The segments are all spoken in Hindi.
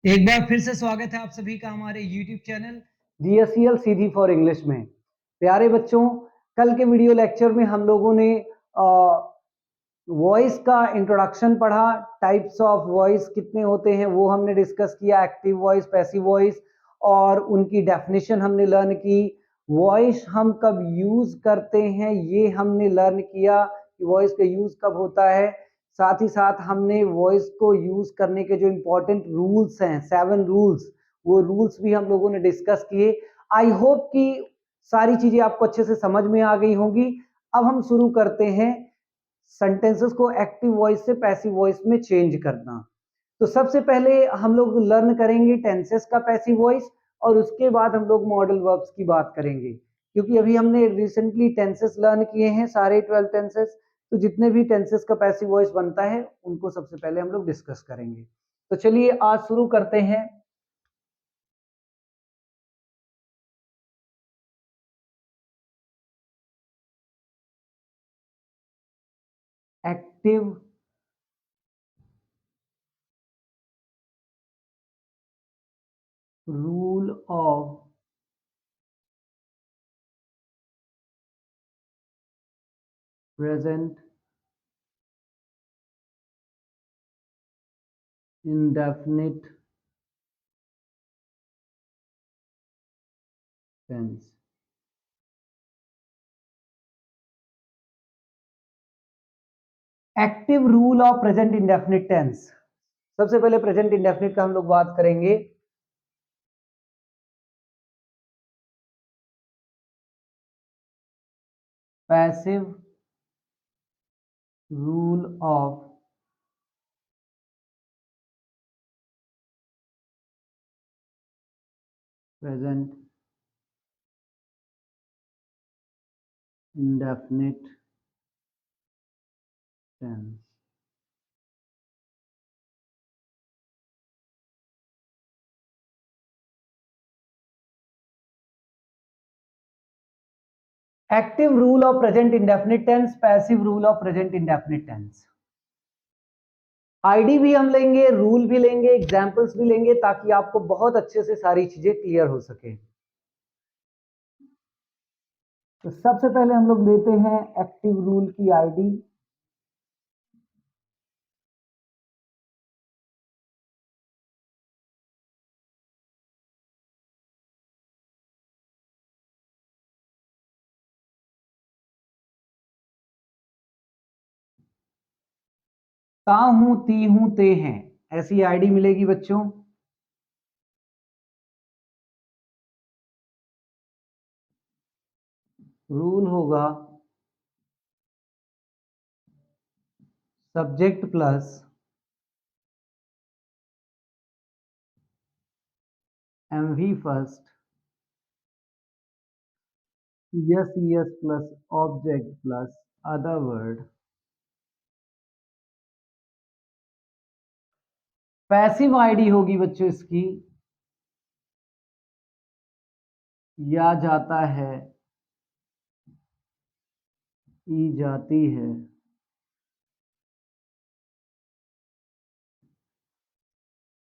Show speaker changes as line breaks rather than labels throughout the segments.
एक बार फिर से स्वागत है आप सभी का हमारे YouTube channel
DSCL Sidhi for English में। प्यारे बच्चों, कल के वीडियो लेक्चर में हम लोगों ने वॉइस का इंट्रोडक्शन पढ़ा। टाइप्स ऑफ वॉइस कितने होते हैं वो हमने डिस्कस किया, एक्टिव वॉइस, पैसिव वॉइस, और उनकी डेफिनेशन हमने लर्न की। वॉइस हम कब यूज करते हैं ये हमने लर्न किया कि वॉइस का यूज कब होता है। साथ ही साथ हमने वॉइस को यूज करने के जो इंपॉर्टेंट रूल्स हैं, 7 रूल्स, वो रूल्स भी हम लोगों ने डिस्कस किए। आई होप कि सारी चीजें आपको अच्छे से समझ में आ गई होंगी। अब हम शुरू करते हैं सेंटेंसेस को एक्टिव वॉइस से पैसिव वॉइस में चेंज करना। तो सबसे पहले हम लोग लर्न करेंगे टेंसेस का पैसिव वॉइस, और उसके बाद हम लोग मॉडल वर्ब्स की बात करेंगे, क्योंकि अभी हमने रिसेंटली टेंसेस लर्न किए हैं, सारे 12 टेंसेस। तो जितने भी टेंसेस का पैसिव वॉइस बनता है उनको सबसे पहले हम लोग डिस्कस करेंगे। तो चलिए आज शुरू करते हैं। Active rule of present indefinite tense। Active rule of present indefinite tense. सबसे पहले प्रेजेंट इंडेफिनिट का हम लोग बात करेंगे। Passive rule of present indefinite tense. Active rule of present indefinite tense, passive rule of present indefinite tense. ID भी हम लेंगे, रूल भी लेंगे, एग्जांपल्स भी लेंगे, ताकि आपको बहुत अच्छे से सारी चीजें क्लियर हो सके। तो सबसे पहले हम लोग लेते हैं एक्टिव रूल की आईडी। ता हूं, ती हूं, ते हैं, ऐसी आईडी मिलेगी बच्चों। रूल होगा subject plus MV first, yes yes plus object plus other word. Passive ID होगी बच्चों इसकी, या जाता है, ई जाती है,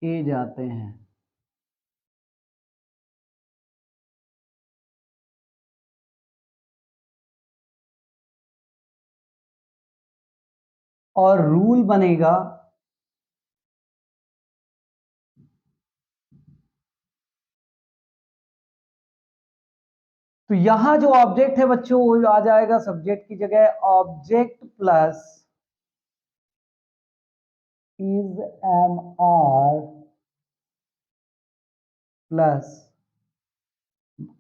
ए जाते हैं। और रूल बनेगा तो यहां जो ऑब्जेक्ट है बच्चों वो आ जाएगा सब्जेक्ट की जगह, object plus is am are plus.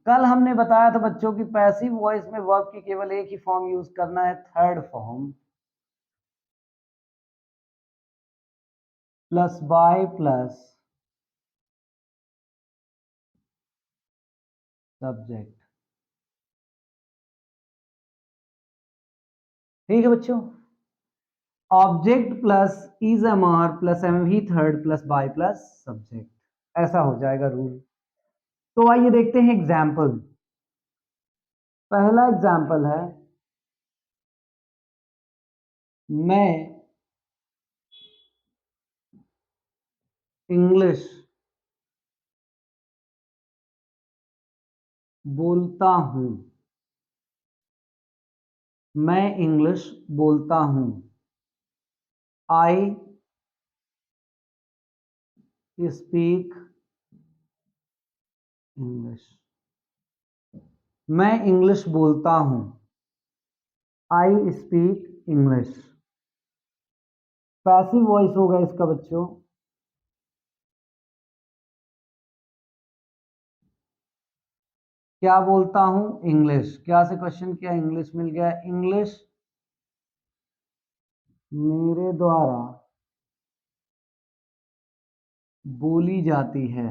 कल हमने बताया था बच्चों की पैसिव वॉइस में वर्ब की केवल एक ही फॉर्म यूज करना है, third form, plus by plus subject. ठीक है बच्चों, object plus is am are plus M V third plus by plus subject, ऐसा हो जाएगा रूल। तो आइए देखते हैं एग्जाम्पल। पहला एग्जाम्पल है, मैं इंग्लिश बोलता हूँ, मैं इंग्लिश बोलता हूँ। आई स्पीक इंग्लिश, मैं इंग्लिश बोलता हूँ। I speak English. Passive voice होगा इसका बच्चों। क्या बोलता हूँ? इंग्लिश। क्या से क्वेश्चन किया? इंग्लिश मिल गया। इंग्लिश मेरे द्वारा बोली जाती है।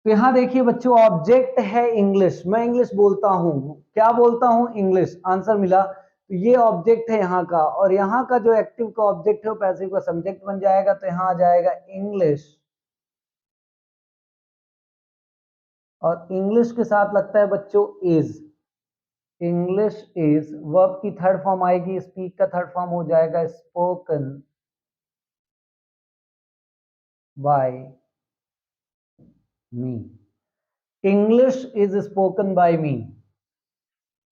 तो यहां देखिए बच्चों, ऑब्जेक्ट है इंग्लिश, मैं इंग्लिश बोलता हूं। क्या बोलता हूं? इंग्लिश। आंसर मिला। तो ये ऑब्जेक्ट है यहाँ का, और यहाँ का जो एक्टिव का ऑब्जेक्ट है वो पैसिव का सब्जेक्ट बन जाएगा। तो यहाँ आ जाएगा इंग्लिश, और इंग्लिश के साथ लगता है बच्चों इज। इंग्लिश इज वर्ब की थर्ड फॉर्म आएगी, स्पीक का थर्ड फॉर्म हो जाएगा spoken by me. English is spoken by me.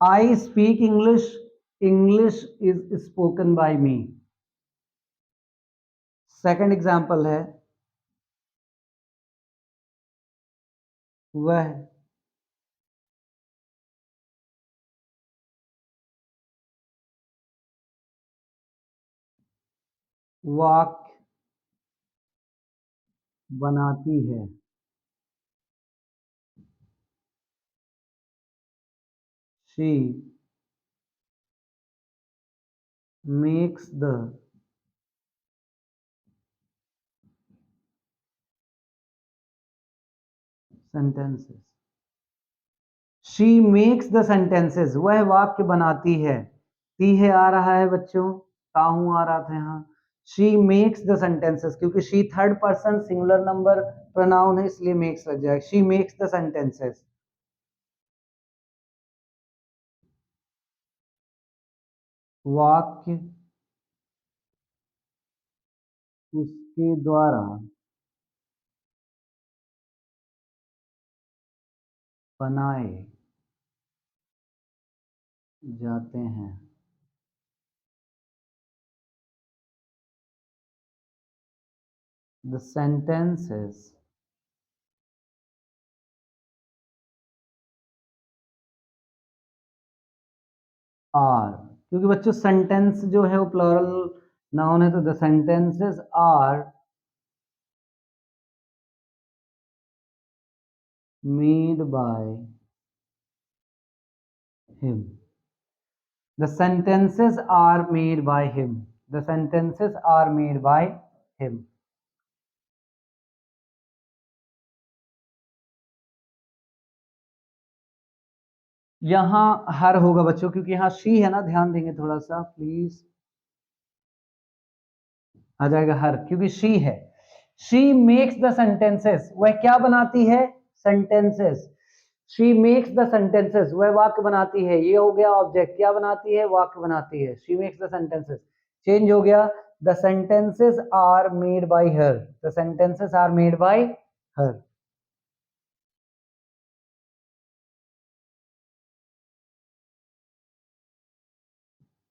I speak English, English is spoken by me. Second example है, वह वाक्य बनाती है। She makes the sentences. She makes the sentences, वह वाक्य बनाती है। ती है आ रहा है बच्चों, ताहू आ रहा था यहाँ। शी मेक्स द सेंटेंसेस, क्योंकि she third person singular number pronoun है, इसलिए मेक्स लग जाएगा। She makes the sentences. वाक्य उसके द्वारा बनाए जाते हैं। The sentences are, क्योंकि बच्चों सेंटेंस जो है वो प्लूरल नाउन है, तो the sentences are made by him. The sentences are made by him. The sentences are made by him. यहां हर होगा बच्चों, क्योंकि यहां शी है ना, ध्यान देंगे थोड़ा सा प्लीज। आ जाएगा हर, क्योंकि शी है। शी मेक्स द सेंटेंसेस, वह क्या बनाती है? Sentences. She makes the sentences, वह वाक्य बनाती है। ये हो गया ऑब्जेक्ट, क्या बनाती है? वाक्य बनाती है। She makes the sentences, change हो गया। The sentences are made by her. The sentences are made by her.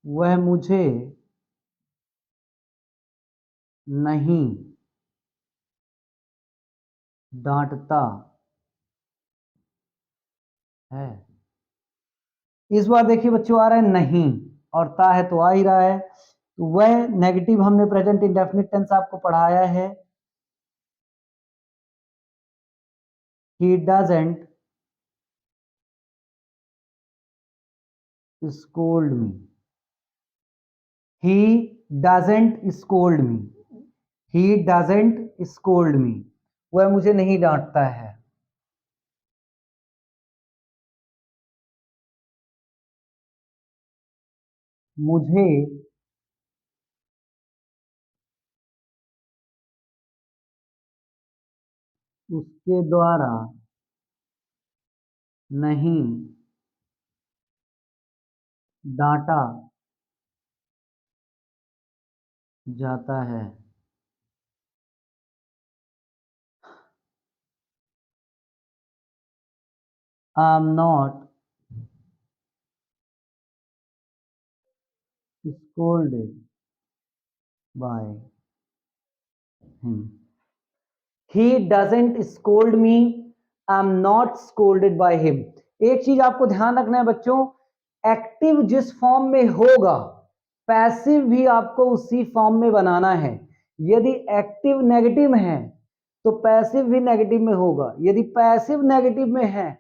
वह मुझे नहीं डांटता है। इस बार देखिए बच्चों, आ रहा है नहीं, और ता है तो आ ही रहा है। तो वह नेगेटिव हमने प्रेजेंट इंडेफिनिट टेंस आपको पढ़ाया है। He doesn't scold me. He doesn't scold me. He doesn't scold me. वह मुझे नहीं डांटता है। मुझे उसके द्वारा नहीं डांटा जाता है। I am not scolded by him. He doesn't scold me. I'm not scolded by him. एक चीज आपको ध्यान रखना है बच्चों, एक्टिव जिस फॉर्म में होगा पैसिव भी आपको उसी फॉर्म में बनाना है। यदि एक्टिव नेगेटिव है तो पैसिव भी नेगेटिव में होगा, यदि पैसिव नेगेटिव में है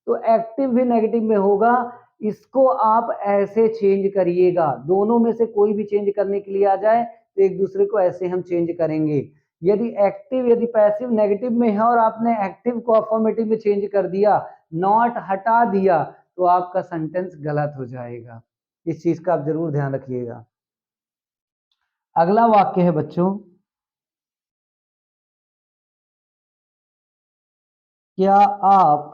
तो एक्टिव भी नेगेटिव में होगा। इसको आप ऐसे चेंज करिएगा, दोनों में से कोई भी चेंज करने के लिए आ जाए तो एक दूसरे को ऐसे हम चेंज करेंगे। यदि पैसिव नेगेटिव में है और आपने एक्टिव को अफर्मेटिव में चेंज कर दिया, नॉट हटा दिया, तो आपका सेंटेंस गलत हो जाएगा। इस चीज का आप जरूर ध्यान रखिएगा। अगला वाक्य है बच्चों, क्या आप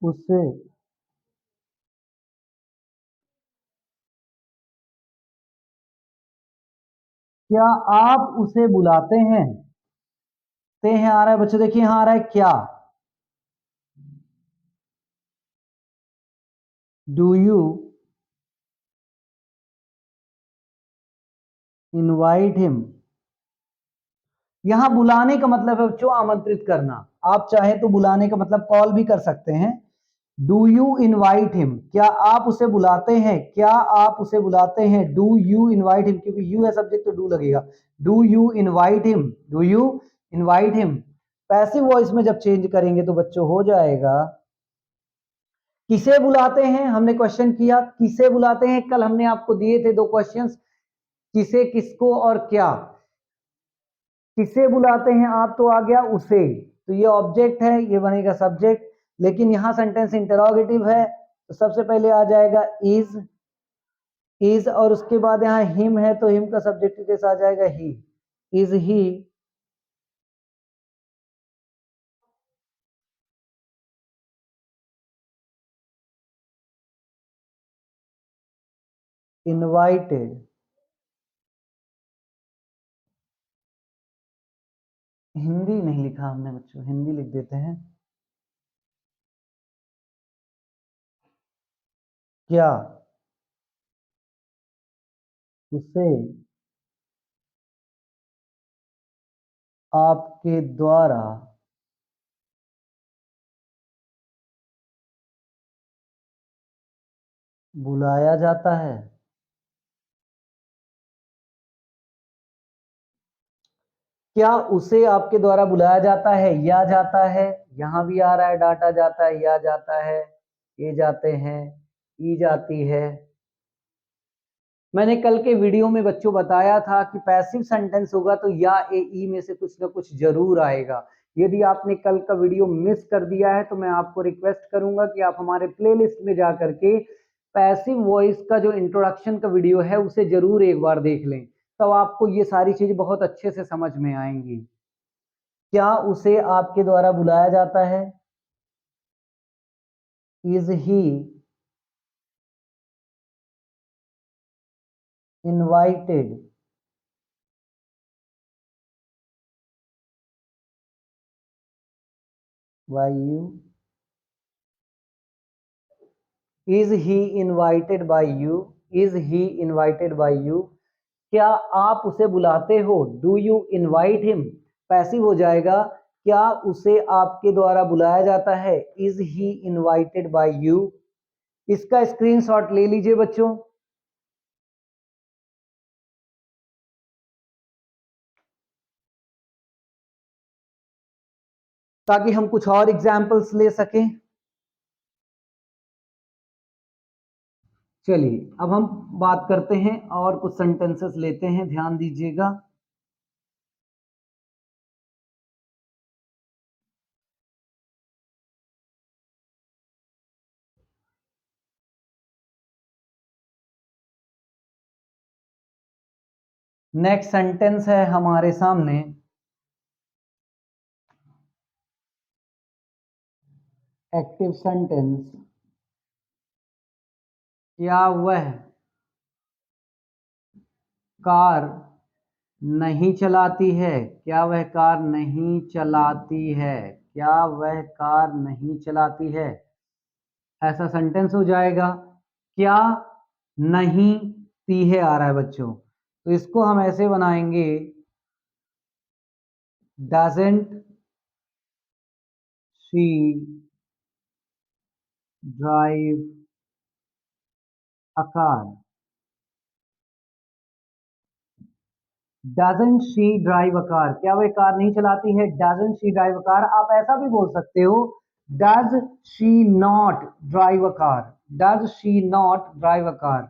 उसे क्या आप उसे बुलाते हैं? ते हैं आ रहा है बच्चों, देखिए यहां आ रहा है क्या, डू यू इनवाइट हिम। यहां बुलाने का मतलब है बच्चों आमंत्रित करना। आप चाहे तो बुलाने का मतलब कॉल भी कर सकते हैं। डू यू इनवाइट हिम, क्या आप उसे बुलाते हैं, क्या आप उसे बुलाते हैं। डू यू इनवाइट हिम, क्योंकि यू है सब्जेक्ट तो डू लगेगा। Do you invite him, do you invite him. Passive voice में जब चेंज करेंगे तो बच्चों हो जाएगा किसे बुलाते हैं। हमने क्वेश्चन किया किसे बुलाते हैं, कल हमने आपको दिए थे दो क्वेश्चंस, किसे, किसको और क्या। किसे बुलाते हैं आप तो आ गया उसे, तो ये ऑब्जेक्ट है, ये बनेगा सब्जेक्ट। लेकिन यहां सेंटेंस इंटरोगेटिव है तो सबसे पहले आ जाएगा इज और उसके बाद यहाँ हिम है तो हिम का सब्जेक्ट के साथ आ जाएगा ही। Is he invited. हिंदी नहीं लिखा हमने बच्चों, हिंदी लिख देते हैं। क्या उसे आपके द्वारा बुलाया जाता है? क्या उसे आपके द्वारा बुलाया जाता है या जाता है, यहां भी आ रहा है डाटा जाता है या जाता है, ये जाते हैं, ई जाती है। मैंने कल के वीडियो में बच्चों बताया था कि पैसिव सेंटेंस होगा तो या ए ई में से कुछ ना कुछ जरूर आएगा। यदि आपने कल का वीडियो मिस कर दिया है तो मैं आपको रिक्वेस्ट करूंगा कि आप हमारे प्लेलिस्ट में जा करके पैसिव वॉइस का जो इंट्रोडक्शन का वीडियो है उसे जरूर एक बार देख लें, तब आपको ये सारी चीज बहुत अच्छे से समझ में आएंगी। क्या उसे आपके द्वारा बुलाया जाता है? Is he invited bye you? Is he invited bye you? Is he invited bye you? क्या आप उसे बुलाते हो? Do you invite him passive हो जाएगा। क्या उसे आपके द्वारा बुलाया जाता है? Is he invited bye you? इसका स्क्रीनशॉट ले लीजिए बच्चों, ताकि हम कुछ और एग्जाम्पल्स ले सकें। चलिए अब हम बात करते हैं और कुछ सेंटेंसेस लेते हैं, ध्यान दीजिएगा। नेक्स्ट सेंटेंस है हमारे सामने, एक्टिव सेंटेंस। क्या वह कार नहीं चलाती है? क्या वह कार नहीं चलाती है? क्या वह कार नहीं चलाती है? ऐसा सेंटेंस हो जाएगा। क्या नहीं ती है आ रहा है बच्चों, तो इसको हम ऐसे बनाएंगे, doesn't she drive a car. Doesn't she drive a car, क्या वह कार नहीं चलाती है? Doesn't she drive a car. आप ऐसा भी बोल सकते हो, does she not drive a car. Does she not drive a car,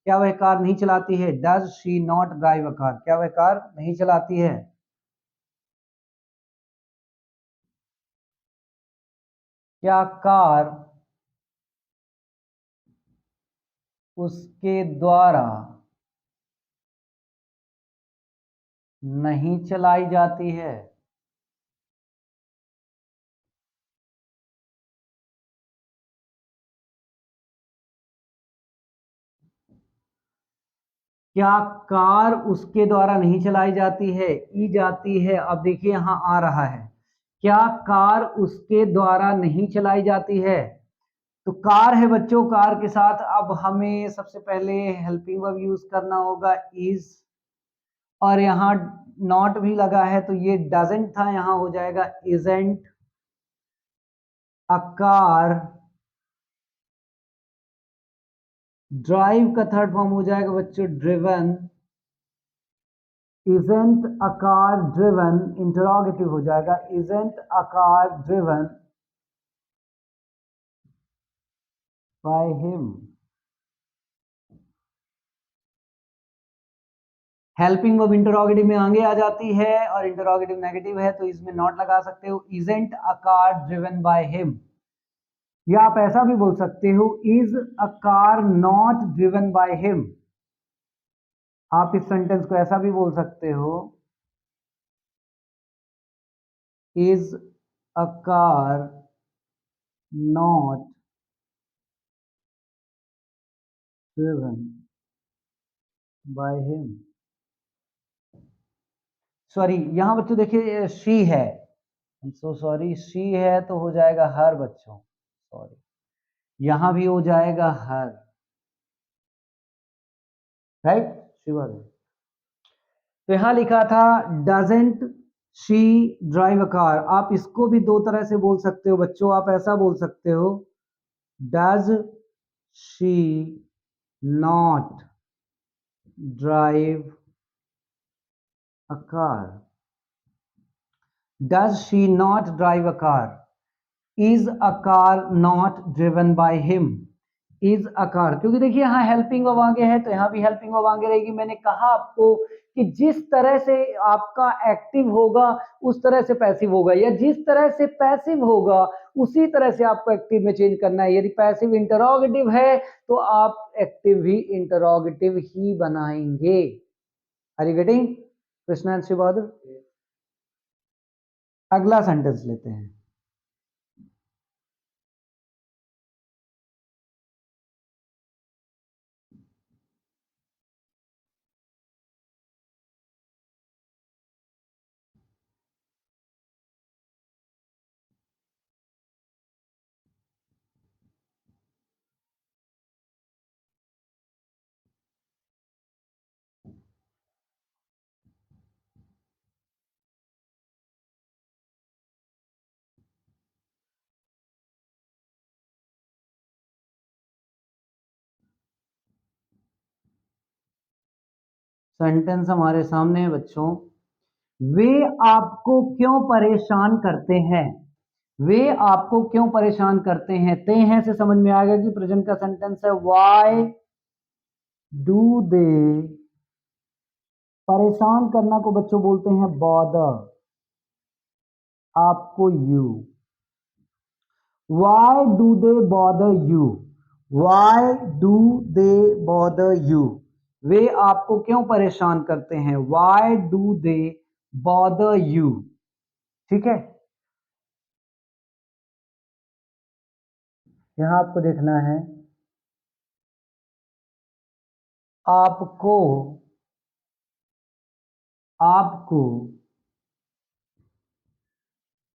क्या वह कार नहीं चलाती है? Does she not drive a car, क्या वह कार नहीं चलाती है? क्या कार उसके द्वारा नहीं चलाई जाती है? क्या कार उसके द्वारा नहीं चलाई जाती है? ई जाती है। अब देखिए यहां आ रहा है, क्या कार उसके द्वारा नहीं चलाई जाती है? तो कार है बच्चों, कार के साथ अब हमें सबसे पहले हेल्पिंग वर्ब यूज करना होगा, इज, और यहाँ नॉट भी लगा है तो ये डजंट था, यहां हो जाएगा इजेंट अ कार। ड्राइव का थर्ड फॉर्म हो जाएगा बच्चों driven. isn't a car driven, interrogative हो जाएगा, isn't a car driven by him। Helping verb interrogative में आगे आ जाती है और इंटरोगेटिव नेगेटिव है तो इसमें नॉट लगा सकते हो, isn't a car driven by him। या आप ऐसा भी बोल सकते हो, is a car not driven by him। आप इस सेंटेंस को ऐसा भी बोल सकते हो, is a car not driven by him। Sorry, यहां बच्चों देखिए शी है, सो सॉरी, शी है तो हो जाएगा हर बच्चों, सॉरी, यहां भी हो जाएगा हर, राइट शिवा। तो यहां लिखा था doesn't she drive a car, आप इसको भी दो तरह से बोल सकते हो बच्चों। आप ऐसा बोल सकते हो, does she not drive a car. Does she not drive a car, is a car not driven by him. Is a car, क्योंकि देखिए यहाँ हेल्पिंग वर्ब आगे है तो यहाँ भी हेल्पिंग वर्ब आगे रहेगी। मैंने कहा आपको कि जिस तरह से आपका एक्टिव होगा उस तरह से पैसिव होगा, या जिस तरह से पैसिव होगा उसी तरह से आपको एक्टिव में चेंज करना है। यदि पैसिव इंटरोगेटिव है तो आप एक्टिव भी इंटरोगेटिव ही बनाएंगे। Are you getting Krishna and Shiv Bahadur? अगला सेंटेंस लेते हैं। सेंटेंस हमारे सामने है बच्चों, वे आपको क्यों परेशान करते हैं? वे आपको क्यों परेशान करते हैं? ते हैं से समझ में आएगा कि प्रेजेंट का सेंटेंस है। वाई डू दे, परेशान करना को बच्चों बोलते हैं बॉदर, आपको you. Why do they bother you, why do they bother you, वे आपको क्यों परेशान करते हैं? Why do they bother you. ठीक है, यहां आपको देखना है आपको आपको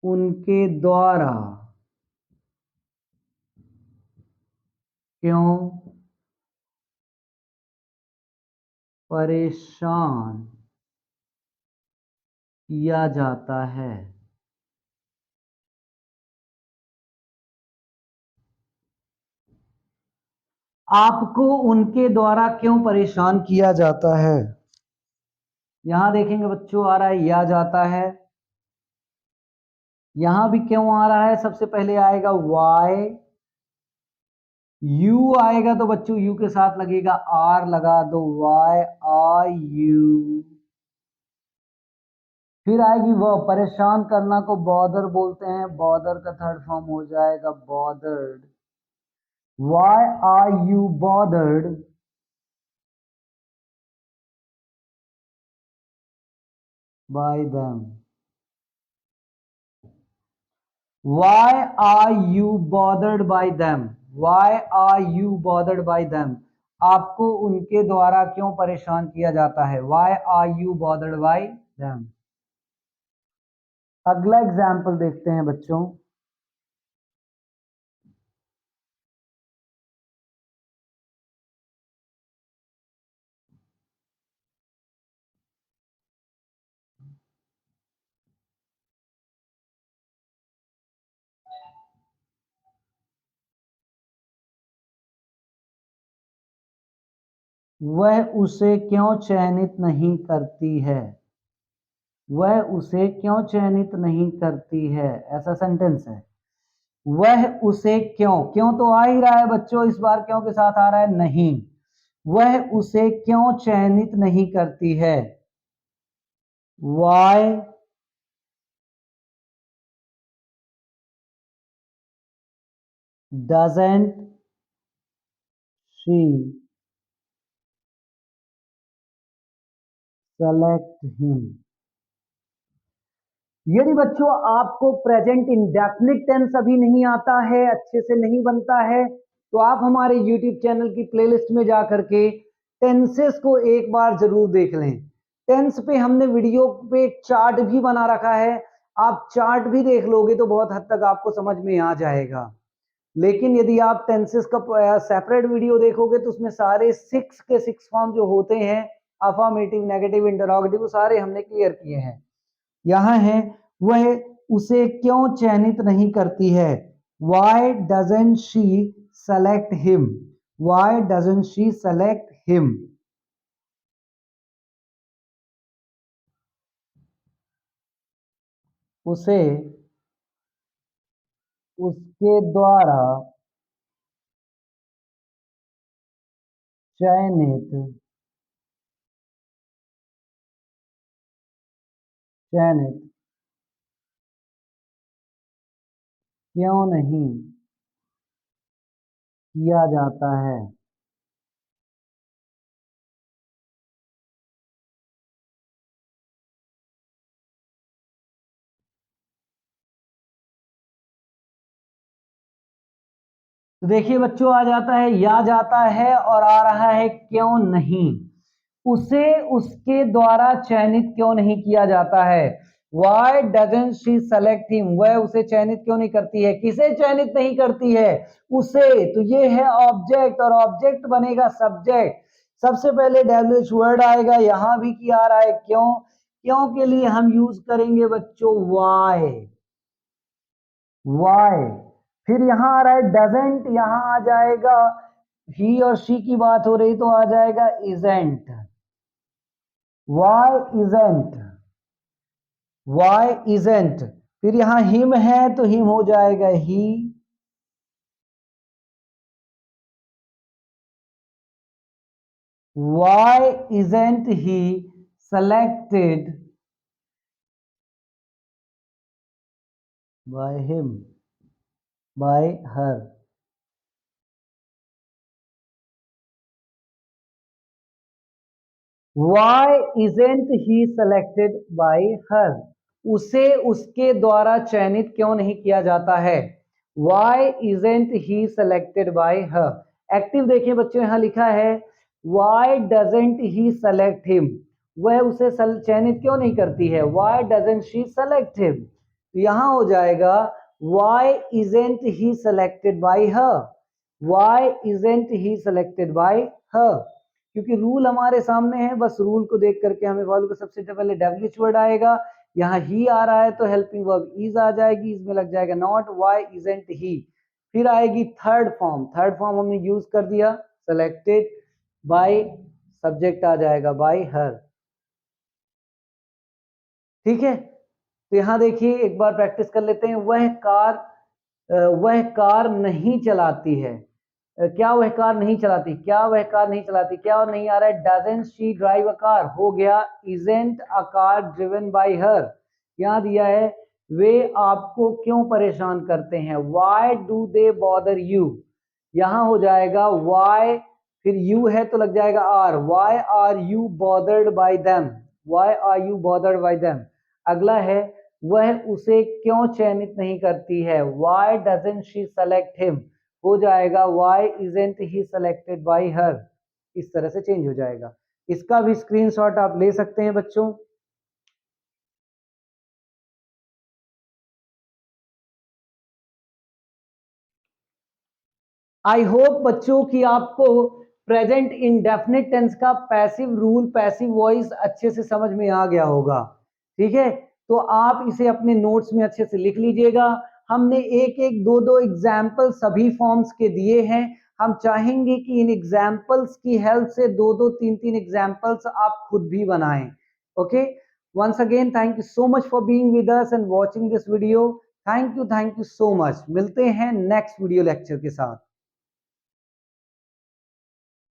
उनके द्वारा क्यों परेशान किया जाता है। आपको उनके द्वारा क्यों परेशान किया जाता है। यहां देखेंगे बच्चों, आ रहा है या जाता है। यहां भी क्यों आ रहा है, सबसे पहले आएगा वाई। यू आएगा तो बच्चों यू के साथ लगेगा आर, लगा दो वाई आर यू। फिर आएगी वह, परेशान करना को बॉदर बोलते हैं, बॉदर का थर्ड फॉर्म हो जाएगा bothered. Why are you bothered by them. Why are you bothered by them? Why are you bothered by them? आपको उनके द्वारा क्यों परेशान किया जाता है। Why are you bothered by them? अगला एग्जाम्पल देखते हैं बच्चों। वह उसे क्यों चयनित नहीं करती है। वह उसे क्यों चयनित नहीं करती है, ऐसा सेंटेंस है। वह उसे क्यों, क्यों तो आ ही रहा है बच्चों, इस बार क्यों के साथ आ रहा है नहीं। वह उसे क्यों चयनित नहीं करती है। Why doesn't she select him? यदि बच्चों आपको प्रेजेंट इंडेफिनिट टेंस अभी नहीं आता है, अच्छे से नहीं बनता है, तो आप हमारे YouTube चैनल की प्लेलिस्ट में जा करके टेंसेस को एक बार जरूर देख लें। टेंस पे हमने वीडियो पे चार्ट भी बना रखा है, आप चार्ट भी देख लोगे तो बहुत हद तक आपको समझ में आ जाएगा। लेकिन यदि आप टेंसेस का सेपरेट वीडियो देखोगे तो उसमें सारे 6 के 6 फॉर्म जो होते हैं, अफर्मेटिव, नेगेटिव, इंटरोगेटिव, वो सारे हमने क्लियर किए हैं। यहां है, वह उसे क्यों चयनित नहीं करती है। Why doesn't she select him? Why doesn't she select him? उसे उसके द्वारा चयनित चयनित क्यों नहीं किया जाता है। तो देखिए बच्चों, आ जाता है या जाता है और आ रहा है क्यों नहीं। उसे उसके द्वारा चयनित क्यों नहीं किया जाता है। Why doesn't she select him? वह उसे चयनित क्यों नहीं करती है। किसे चयनित नहीं करती है, उसे। तो ये है ऑब्जेक्ट, और ऑब्जेक्ट बनेगा सब्जेक्ट। सबसे पहले WH वर्ड आएगा, यहां भी किया आ रहा है क्यों। क्यों के लिए हम यूज करेंगे बच्चों why। why, फिर यहां आ रहा है डजेंट, यहां आ जाएगा ही और शी की बात हो रही तो आ जाएगा isn't. why isn't, why isn't, फिर यहां हिम है तो हिम हो जाएगा ही। why isn't he selected by him, by her। Why isn't he selected by her? उसे उसके द्वारा चयनित क्यों नहीं किया जाता है। Why isn't he selected by her? Active देखिए बच्चों, यहां लिखा है why doesn't he select him, वह उसे चयनित क्यों नहीं करती है, why doesn't she select him. यहां हो जाएगा why isn't he selected by her, why isn't he selected by her, क्योंकि रूल हमारे सामने है, बस रूल को देख करके हमें फॉलो कर। सबसे पहले डब्ल्यूएच वर्ड आएगा, यहाँ ही आ रहा है तो हेल्पिंग वर्ब इज आ जाएगी, इसमें लग जाएगा नॉट, वाई इजेंट ही। फिर आएगी थर्ड फॉर्म, थर्ड फॉर्म हमने यूज कर दिया सेलेक्टेड बाय, सब्जेक्ट आ जाएगा बाय हर। ठीक है, तो यहां देखिए एक बार प्रैक्टिस कर लेते हैं। वह कार नहीं चलाती है, क्या वह कार नहीं चलाती, क्या वह कार नहीं चलाती, क्या और नहीं आ रहा है, doesn't she drive a car, हो गया isn't a car driven by हर। यहां दिया है वे आपको क्यों परेशान करते हैं, why do they bother you, यहां हो जाएगा वाई, फिर यू है तो लग जाएगा are, why are you bothered by them, why are you bothered by them. अगला है वह उसे क्यों चयनित नहीं करती है, why doesn't she select him, हो जाएगा why isn't he selected by her. इस तरह से चेंज हो जाएगा। इसका भी स्क्रीनशॉट आप ले सकते हैं बच्चों। आई होप बच्चों कि आपको प्रेजेंट इंडेफिनिट टेंस का पैसिव रूल, पैसिव वॉइस अच्छे से समझ में आ गया होगा। ठीक है, तो आप इसे अपने नोट्स में अच्छे से लिख लीजिएगा। हमने एक एक दो दो एग्जाम्पल सभी फॉर्म्स के दिए हैं। हम चाहेंगे कि इन एग्जाम्पल्स की हेल्प से दो दो तीन तीन एग्जाम्पल्स आप खुद भी बनाएं। Okay, once again thank you so much for being with us and watching this video. Thank you so much. मिलते हैं नेक्स्ट वीडियो लेक्चर के साथ।